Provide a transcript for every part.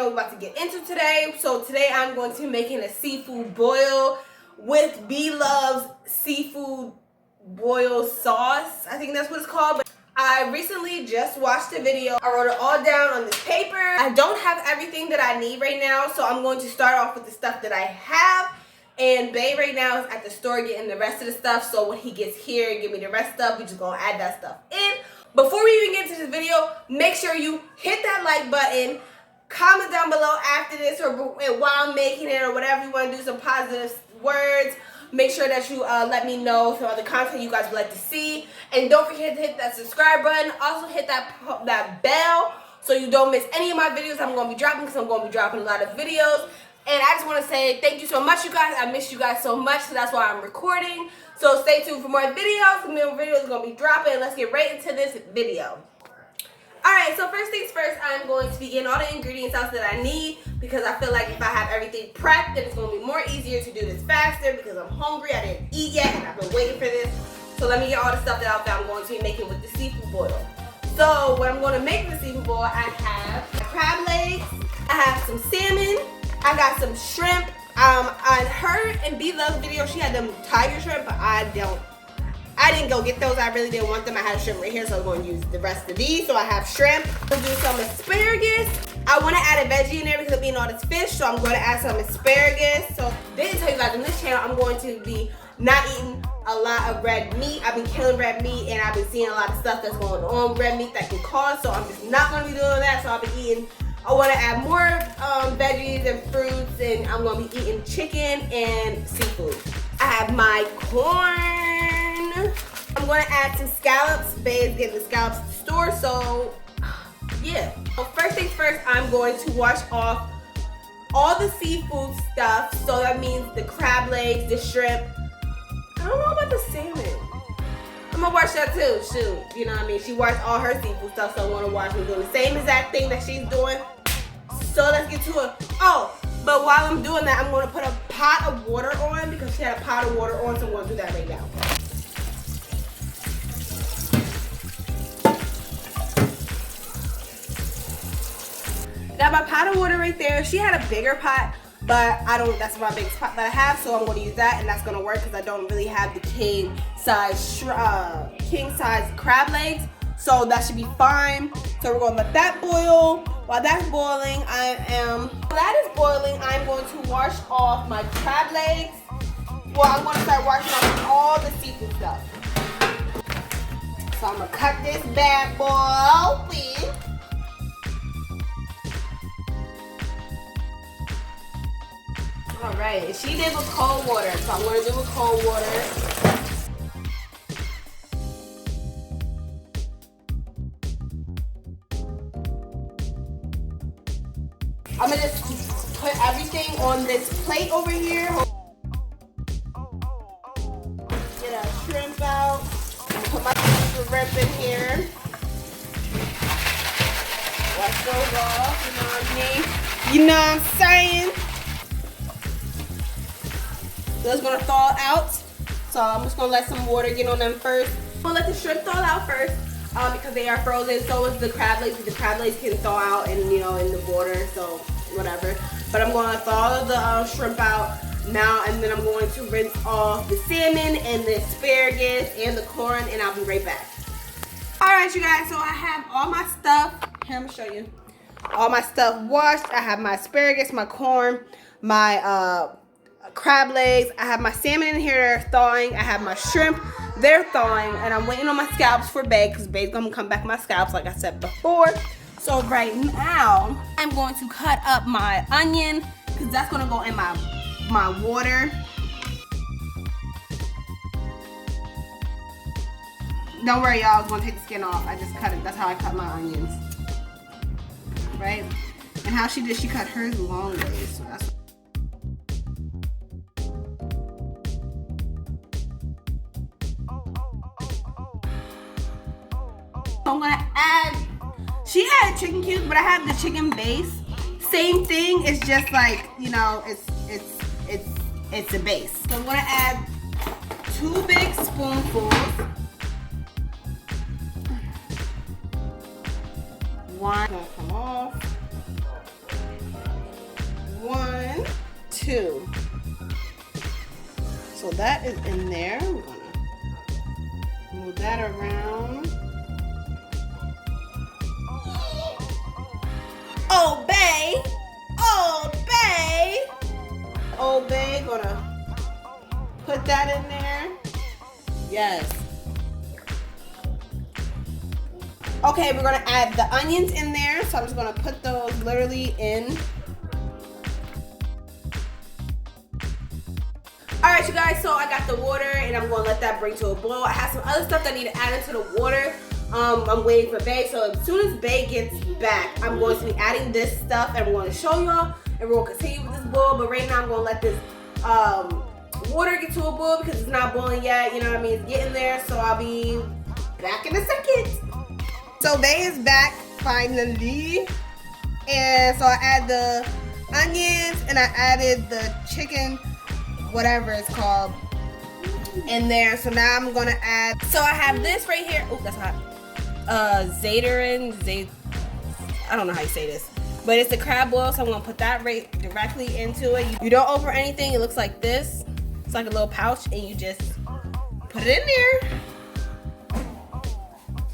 know what we're about to get into today. So today I'm going to be making a seafood boil with Bloves seafood boil sauce. I think that's what it's called. But I recently just watched a video. I wrote it all down on this paper. I don't have everything that I need right now, so I'm going to start off with the stuff that I have. And Bae right now is at the store getting the rest of the stuff, so when he gets here and give me the rest of stuff, we just gonna add that stuff in. Before we even get into this video, make sure you hit that like button, comment down below after this or while I'm making it or whatever you want to do, some positive words. Make sure that you let me know some other content you guys would like to see. And don't forget to hit that subscribe button. Also hit that bell so you don't miss any of my videos I'm going to be dropping, because I'm going to be dropping a lot of videos. And I just want to say thank you so much, you guys. I miss you guys so much, so that's why I'm recording. So stay tuned for more videos. More videos are going to be dropping. Let's get right into this video. Alright, so first things first, I'm going to be getting all the ingredients out that I need, because I feel like if I have everything prepped, then it's going to be more easier to do this faster, because I'm hungry. I didn't eat yet, and I've been waiting for this. So let me get all the stuff that I'm going to be making with the seafood boil. So what I'm going to make with the seafood boil, I have crab legs, I have some salmon, I got some shrimp. On her and Bloves video, she had them tiger shrimp, but I didn't go get those. I really didn't want them. I had shrimp right here, so I'm going to use the rest of these. So I have shrimp. I'm going to do some asparagus. I want to add a veggie in there because I'm eating all this fish, so I'm going to add some asparagus. So didn't tell you guys on this channel, I'm going to be not eating a lot of red meat. I've been killing red meat, and I've been seeing a lot of stuff that's going on with red meat that can cause, so I'm just not going to be doing that. So I'll be eating, I want to add more veggies and fruits, and I'm going to be eating chicken and seafood. I have my corn. I'm going to add some scallops. Bae's getting the scallops at the store, so yeah. So first things first, I'm going to wash off all the seafood stuff. So that means the crab legs, the shrimp. I don't know about the salmon. I'm going to wash that too, shoot. You know what I mean? She washed all her seafood stuff, so I want to wash me doing the same exact thing that she's doing. So let's get to it. Oh, but while I'm doing that, I'm going to put a pot of water on, because she had a pot of water on, so I'm going to do that right now. Got my pot of water right there. She had a bigger pot, but that's my biggest pot that I have, so I'm going to use that, and that's going to work because I don't really have the king size crab legs, so that should be fine. So we're going to let that boil. While that's boiling, while that is boiling, I'm going to wash off my crab legs. Well, I'm going to start washing off all the seafood stuff. So I'm going to cut this bad boy open. Alright, she did with cold water, so I'm going to do with cold water. I'm going to just put everything on this plate over here. Get a shrimp out. Put my shrimp in here. Wash those off, you know what I mean? You know what I'm saying? So it's going to thaw out. So I'm just going to let some water get on them first. I'm going to let the shrimp thaw out first. Because they are frozen, so is the crab legs. The crab legs can thaw out and in the water, so whatever. But I'm going to thaw the shrimp out now, and then I'm going to rinse off the salmon and the asparagus and the corn, and I'll be right back. Alright, you guys, so I have all my stuff. Here, I'm going to show you. All my stuff washed. I have my asparagus, my corn, my crab legs. I have my salmon in here, they're thawing. I have my shrimp, they're thawing, and I'm waiting on my scallops for Bae, because Bae's gonna come back my scallops like I said before. So right now, I'm going to cut up my onion, because that's gonna go in my water. Don't worry, y'all, I was gonna take the skin off. I just cut it. That's how I cut my onions. Right? And how she did, she cut hers long ways, so that's I'm gonna add, she added chicken cubes, but I have the chicken base. Same thing, it's just like, you know, it's a base. So I'm gonna add 2 big spoonfuls. One gonna come off. too. So that is in there. I'm gonna move that around. Obey, obey, obey. Gonna put that in there. Yes. Okay, we're gonna add the onions in there. So I'm just gonna put those literally in. Alright, you guys, so I got the water and I'm gonna let that bring to a boil. I have some other stuff that I need to add into the water. I'm waiting for Bae. So as soon as Bae gets back, I'm going to be adding this stuff and we're going to show y'all and we're going to continue with this boil. But right now I'm going to let this water get to a boil because it's not boiling yet. You know what I mean? It's getting there. So I'll be back in a second. So Bae is back finally. And so I add the onions and I added the chicken, whatever it's called, in there. So now I'm gonna add, so I have this right here. Oh, that's hot. Zayderin, I don't know how you say this, but it's the crab boil. So I'm gonna put that right directly into it. You don't open anything. It looks like this. It's like a little pouch, and you just put it in there.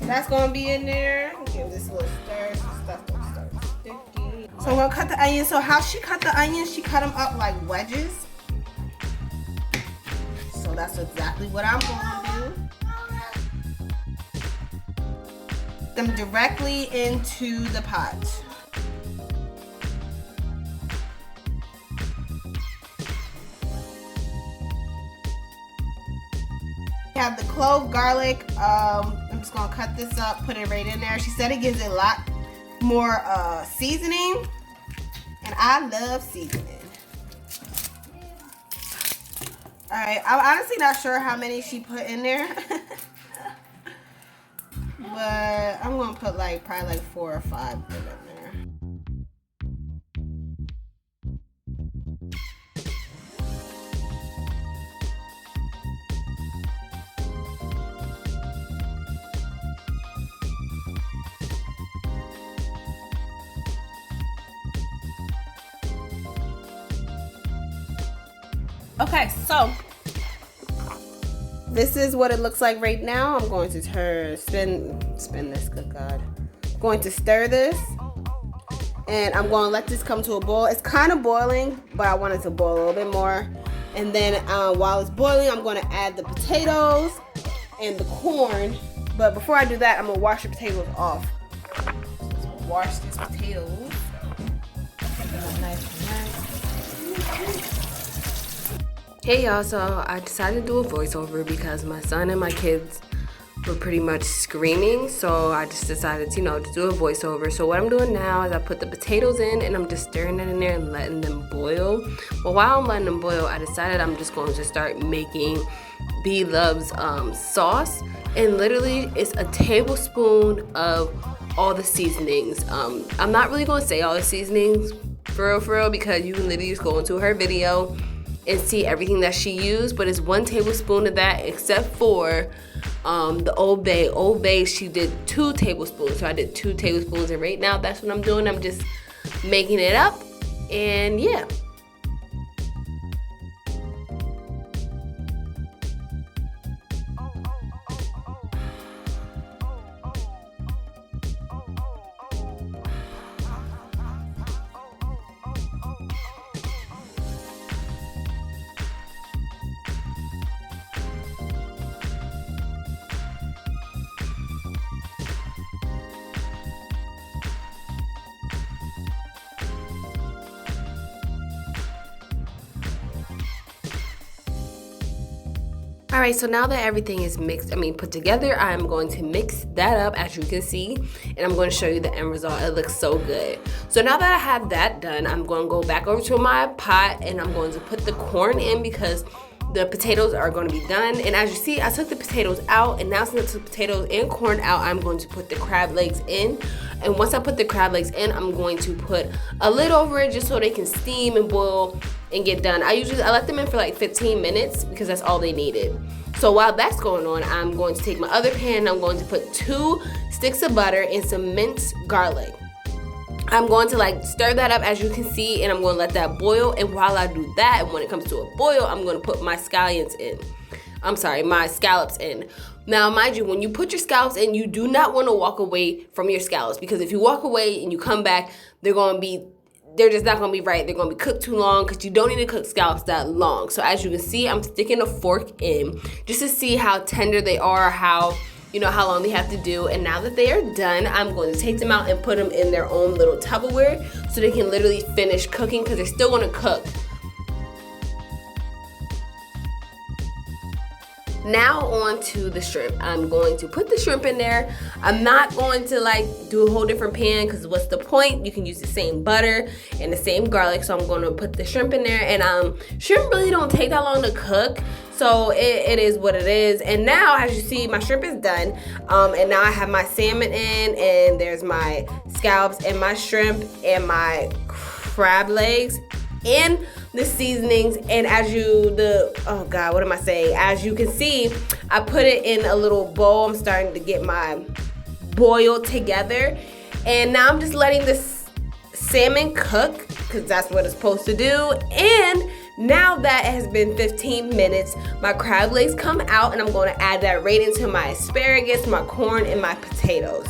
That's gonna be in there. Give this a little stir. Some stuff don't start sticky. So I'm gonna cut the onions. So how she cut the onions? She cut them up like wedges. So that's exactly what I'm going to do. Them directly into the pot. We have the clove garlic. I'm just gonna cut this up, put it right in there. She said it gives it a lot more seasoning, and I love seasoning. Alright, I'm honestly not sure how many she put in there. But I'm gonna put like probably like 4 or 5 in there. Okay, so this is what it looks like right now. I'm going to spin this, good God. I'm going to stir this, and I'm going to let this come to a boil. It's kind of boiling, but I want it to boil a little bit more. And then while it's boiling, I'm going to add the potatoes and the corn. But before I do that, I'm going to wash the potatoes off. So wash these potatoes. Hey y'all, so I decided to do a voiceover because my son and my kids were pretty much screaming, so I just decided to do a voiceover. So what I'm doing now is I put the potatoes in and I'm just stirring it in there and letting them boil. But while I'm letting them boil, I decided I'm just going to start making B Loves sauce, and literally it's a tablespoon of all the seasonings. I'm not really going to say all the seasonings for real, because you can literally just go into her video and see everything that she used, but it's 1 tablespoon of that, except for the Old Bay. Old Bay, she did 2 tablespoons, so I did 2 tablespoons, and right now that's what I'm doing. I'm just making it up, and yeah. All right, so now that everything is put together, I'm going to mix that up, as you can see, and I'm going to show you the end result. It looks so good. So now that I have that done, I'm going to go back over to my pot and I'm going to put the corn in because the potatoes are going to be done. And as you see, I took the potatoes out, and now since I took potatoes and corn out, I'm going to put the crab legs in. And once I put the crab legs in, I'm going to put a lid over it just so they can steam and boil and get done. I let them in for like 15 minutes because that's all they needed. So while that's going on, I'm going to take my other pan and I'm going to put 2 sticks of butter and some minced garlic. I'm going to like stir that up, as you can see, and I'm going to let that boil. And while I do that, and when it comes to a boil, I'm going to put my my scallops in. Now, mind you, when you put your scallops in, you do not want to walk away from your scallops, because if you walk away and you come back, they're just not going to be right. They're going to be cooked too long, because you don't need to cook scallops that long. So as you can see, I'm sticking a fork in just to see how tender they are, how long they have to do. And now that they are done, I'm going to take them out and put them in their own little Tupperware so they can literally finish cooking, because they're still going to cook. Now on to the shrimp. I'm going to put the shrimp in there. I'm not going to like do a whole different pan, because what's the point? You can use the same butter and the same garlic. So I'm going to put the shrimp in there, and shrimp really don't take that long to cook. So it is what it is. And now, as you see, my shrimp is done. And now I have my salmon in, and there's my scallops and my shrimp and my crab legs and the seasonings. And as you can see, I put it in a little bowl. I'm starting to get my boil together, and now I'm just letting this salmon cook, because that's what it's supposed to do. And now that it has been 15 minutes, my crab legs come out, and I'm going to add that right into my asparagus, my corn, and my potatoes.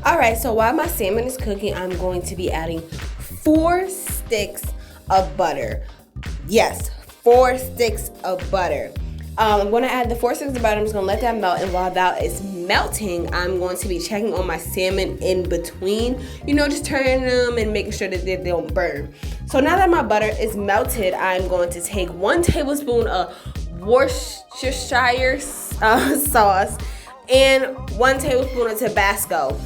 All right, so while my salmon is cooking, I'm going to be adding 4 sticks of butter. Yes, 4 sticks of butter. I'm going to add the 4 sticks of butter. I'm just going to let that melt. And while that is melting, I'm going to be checking on my salmon in between. Just turning them and making sure that they don't burn. So now that my butter is melted, I'm going to take 1 tablespoon of Worcestershire sauce and 1 tablespoon of Tabasco.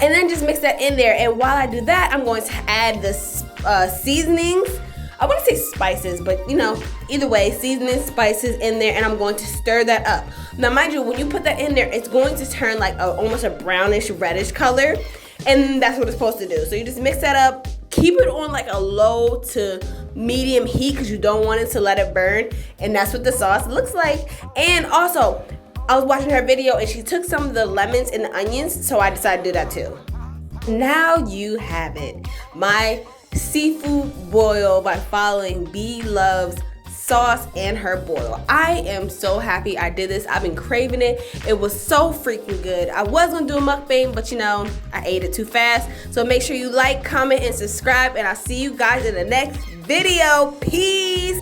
And then just mix that in there. And while I do that, I'm going to add the seasonings. I want to say spices, but either way, seasoning, spices in there, and I'm going to stir that up. Now, mind you, when you put that in there, it's going to turn like almost a brownish, reddish color, and that's what it's supposed to do. So you just mix that up, keep it on like a low to medium heat, because you don't want it to let it burn, and that's what the sauce looks like. And also, I was watching her video, and she took some of the lemons and the onions, so I decided to do that too. Now you have it. My seafood boil by following B Loves sauce and her boil. I am so happy I did this. I've been craving it. It was so freaking good. I was gonna do a mukbang, but I ate it too fast. So make sure you like, comment, and subscribe, and I'll see you guys in the next video. Peace.